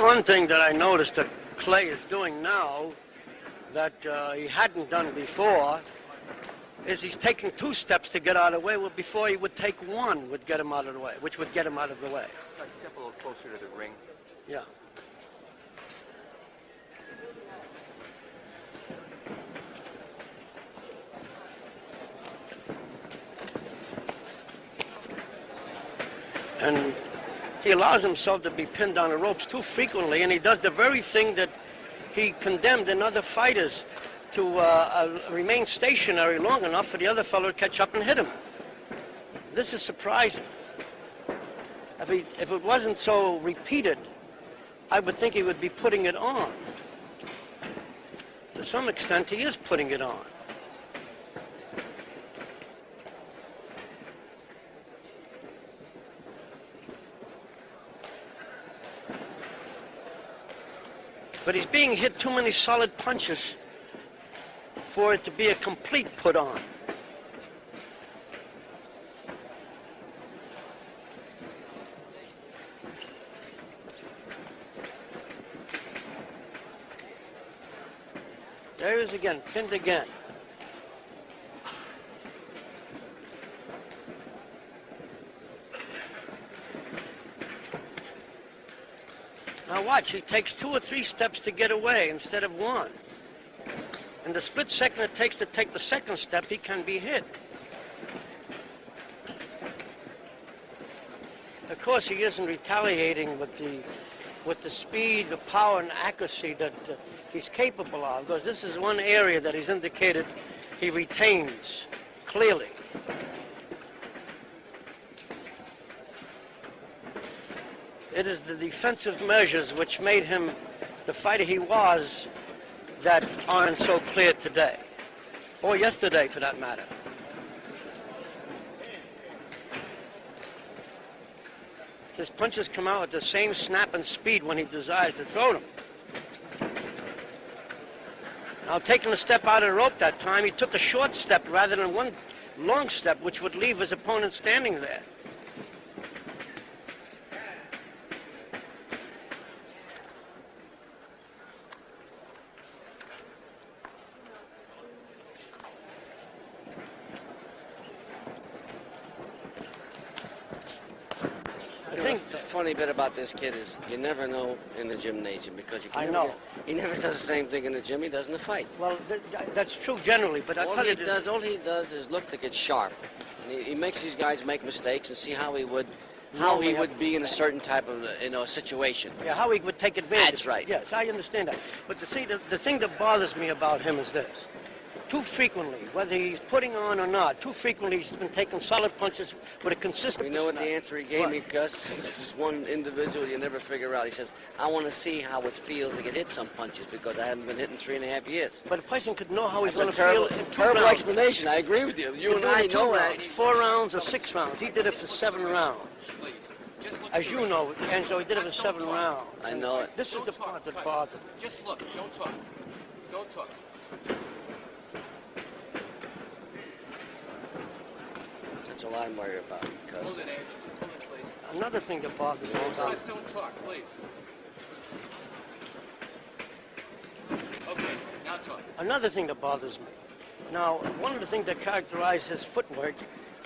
One thing that I noticed that Clay is doing now that he hadn't done before is he's taking 2 steps to get out of the way. Well, before he would take 1 would get him out of the way, which would get him out of the way. Step a little closer to the ring. Yeah. And he allows himself to be pinned on the ropes too frequently, and he does the very thing that he condemned in other fighters, to remain stationary long enough for the other fellow to catch up and hit him. This is surprising. If it wasn't so repeated, I would think he would be putting it on. To some extent, he is putting it on. But he's being hit too many solid punches for it to be a complete put-on. There he is again, pinned again. Now watch, he takes 2 or 3 steps to get away instead of 1. In the split second it takes to take the second step, he can be hit. Of course, he isn't retaliating with the speed, the power, and accuracy that he's capable of, because this is one area that he's indicated he retains clearly. It is the defensive measures which made him the fighter he was that aren't so clear today, or yesterday for that matter. His punches come out at the same snap and speed when he desires to throw them. Now, taking a step out of the rope that time, he took a short step rather than one long step, which would leave his opponent standing there. The funny bit about this kid is you never know in the gymnasium, because you can he never does the same thing in the gym he does in the fight. Well, that's true generally, but all he does is look to get sharp. And he makes these guys make mistakes and see how he would be in a certain type of situation. Yeah, how he would take advantage. That's right. Yes, I understand that. But see, the thing that bothers me about him is this. Too frequently, whether he's putting on or not, too frequently he's been taking solid punches with a consistent... You know what the answer he gave me, Gus? This is one individual you never figure out. He says, I want to see how it feels to get hit some punches, because I haven't been hit in 3.5 years. But a person could know how he's going to feel in 2 terrible rounds. explanation. I agree with you. You and I know that. 4 rounds or 6 rounds. He did it for 7 rounds. As you know, Angelo, he did it for 7 rounds. I know it. This is the part that bothers me. Just look. Don't talk. Don't talk. That's all I'm worried about. Because Hold it, Ed. Hold it, please. Another thing that bothers me about... Guys, don't talk, please. Okay, now talk. Another thing that bothers me. Now, one of the things that characterized his footwork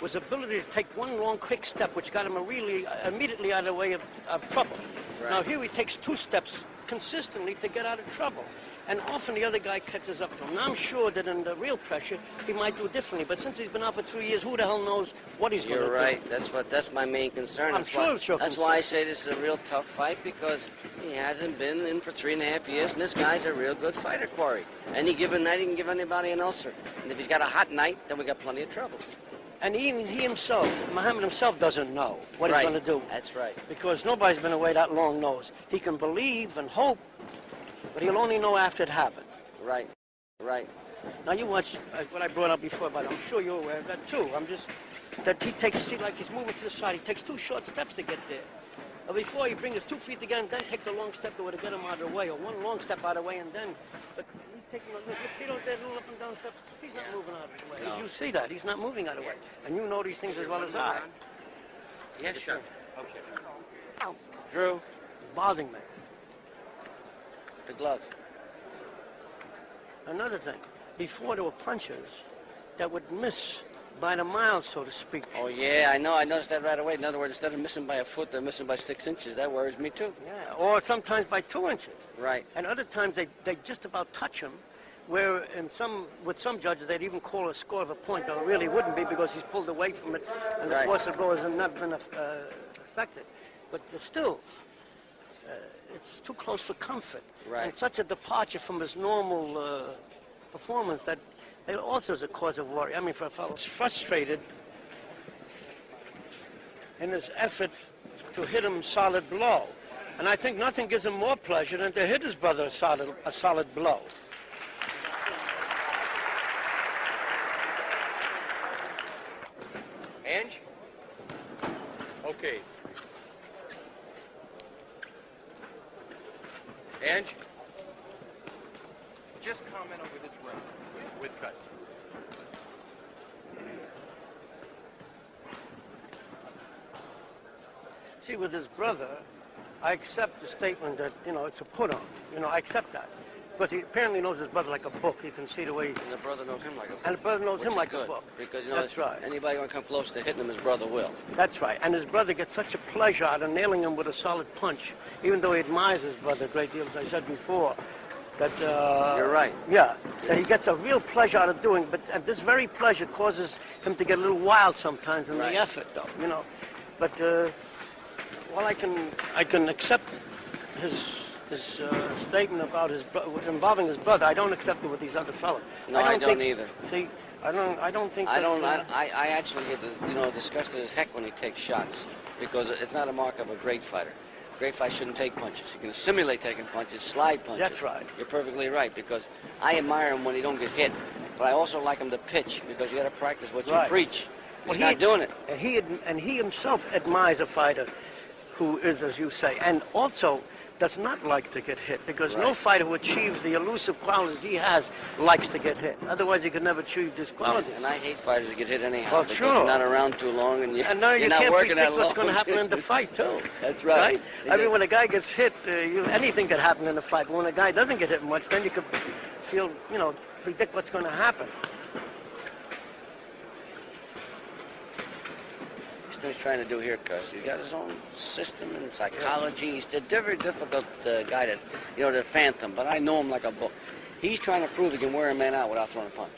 was ability to take one long, quick step, which got him immediately out of the way of trouble. Right. Now, here he takes 2 steps consistently to get out of trouble. And often the other guy catches up to him. Now, I'm sure that in the real pressure, he might do differently. But since he's been out for 3 years, who the hell knows what he's going to do? You're right. That's my main concern. I'm sure it's your That's concern. why I say this is a real tough fight, because he hasn't been in for 3.5 years, and this guy's a real good fighter, Corey. Any given night, he can give anybody an ulcer. And if he's got a hot night, then we got plenty of troubles. And even he himself, Muhammad himself, doesn't know what he's going to do. That's right. Because nobody's been away that long knows. He can believe and hope, but he'll only know after it happens. Right, right. Now you watch what I brought up before, but I'm sure you're aware of that too. That he takes, see, like he's moving to the side. He takes 2 short steps to get there. Before he brings his 2 feet together and then takes a long step to get him out of the way, or 1 long step out of the way and then, but he's taking a look, see those there little up and down steps? He's not moving out of the way. No. As you see that, he's not moving out of the way. And you know these things as well as I. Yeah, sure. Okay. Ow. Drew, It's bothering me. the glove. Another thing, before there were punchers that would miss by the mile, so to speak. Oh, yeah, I know. I noticed that right away. In other words, instead of missing by a foot, they're missing by 6 inches. That worries me, too. Yeah, or sometimes by 2 inches. Right. And other times they just about touch him, where with some judges they'd even call a score of a point, though it really wouldn't be because he's pulled away from it and the Right. force of blow has not been affected. But still, it's too close for comfort. Right. And such a departure from his normal performance that it also is a cause of worry. I mean, for a fellow who's frustrated in his effort to hit him a solid blow. And I think nothing gives him more pleasure than to hit his brother a solid blow. Ange? Okay. Ange? Just comment over this round with cut. See, with his brother, I accept the statement that, it's a put-on. I accept that. Because he apparently knows his brother like a book. You can see the way And the brother knows him like a book. And the brother knows Which him is like good, a book. Because, That's right. Anybody going to come close to hitting him, his brother will. That's right. And his brother gets such a pleasure out of nailing him with a solid punch, even though he admires his brother a great deal, as I said before. That, You're right. Yeah, that he gets a real pleasure out of doing, but this very pleasure causes him to get a little wild sometimes in Right. the effort, though, But, well, I can accept his statement about involving his brother. I don't accept it with these other fellas. No, I don't either. See, I don't think. I that, actually get disgusted as heck when he takes shots because it's not a mark of a great fighter. Great fighter shouldn't take punches. You can simulate taking punches, slide punches. That's right. You're perfectly right because I admire him when he don't get hit, but I also like him to pitch because you got to practice what you Right. preach. Well, He's not doing it. And he himself admires a fighter who is, as you say, and also does not like to get hit because no Right. fighter who achieves the elusive qualities he has likes to get hit. Otherwise, he could never achieve these qualities. And I hate fighters that get hit anyhow. Well, because sure. you're not around too long and And now you you're not can't working that predict long. what's going to happen in the fight, too. That's right. I mean, when a guy gets hit, anything could happen in the fight. But when a guy doesn't get hit much, then you could feel, predict what's going to happen. What he's trying to do here, Cuz. He's got his own system and psychology. He's a very difficult guy to phantom, but I know him like a book. He's trying to prove he can wear a man out without throwing a punch.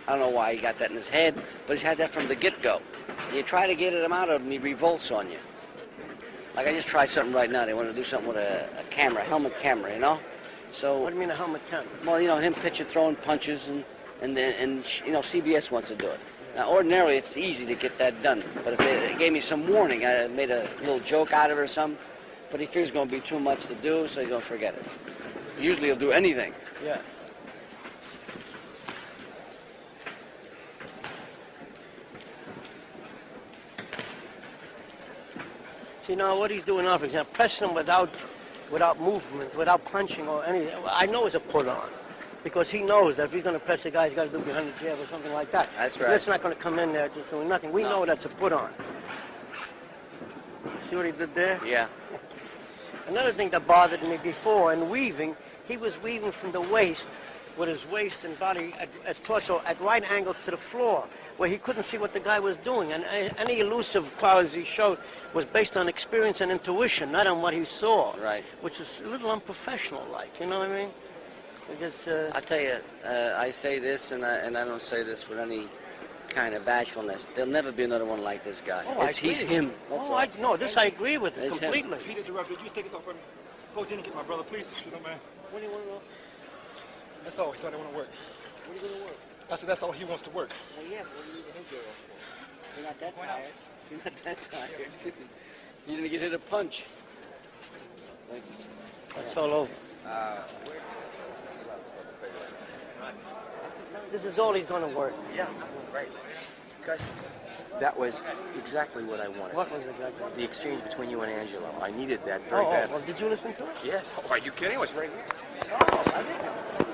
I don't know why he got that in his head, but he's had that from the get-go. You try to get him out of him, he revolts on you. Like I just tried something right now. They want to do something with a camera, helmet camera, So, What do you mean a helmet camera? well, him pitching, throwing punches, and CBS wants to do it. Now, ordinarily, it's easy to get that done. But if they gave me some warning, I made a little joke out of it or something, but he figures it's going to be too much to do, so he's going to forget it. Usually he'll do anything. Yeah. See, now what he's doing now, for example, pressing him without movement, without punching or anything, I know it's a put-on. Because he knows that if he's going to press a guy, he's got to do behind the jab or something like that. That's right. It's not going to come in there just doing nothing. We know that's a put-on. See what he did there? Yeah. Another thing that bothered me before in weaving, he was weaving from the waist with his waist and body as torso at right angles to the floor, where he couldn't see what the guy was doing. And any elusive qualities he showed was based on experience and intuition, not on what he saw. Right. Which is a little unprofessional-like, you know what I mean? Because, I tell you, I say this, and I don't say this with any kind of bashfulness. There'll never be another one like this guy. He's him. This I agree with It's completely. Peter interrupted. Could you take this off for me? Close in and get my brother, please. If you don't mind. What do you want to know? That's all. He thought he want to work. What are you going to work? I said that's all he wants to work. Well, yeah, but what do you need the headgear off for? You're not that tired. You're not that tired. You didn't get hit a punch. It's all over. This is all he's going to work. Yeah, right. Gus, that was exactly what I wanted. What was exactly? The exchange between you and Angelo. I needed that very badly. Well, did you listen to it? Yes. Oh, are you kidding? I was right here. Oh, I didn't.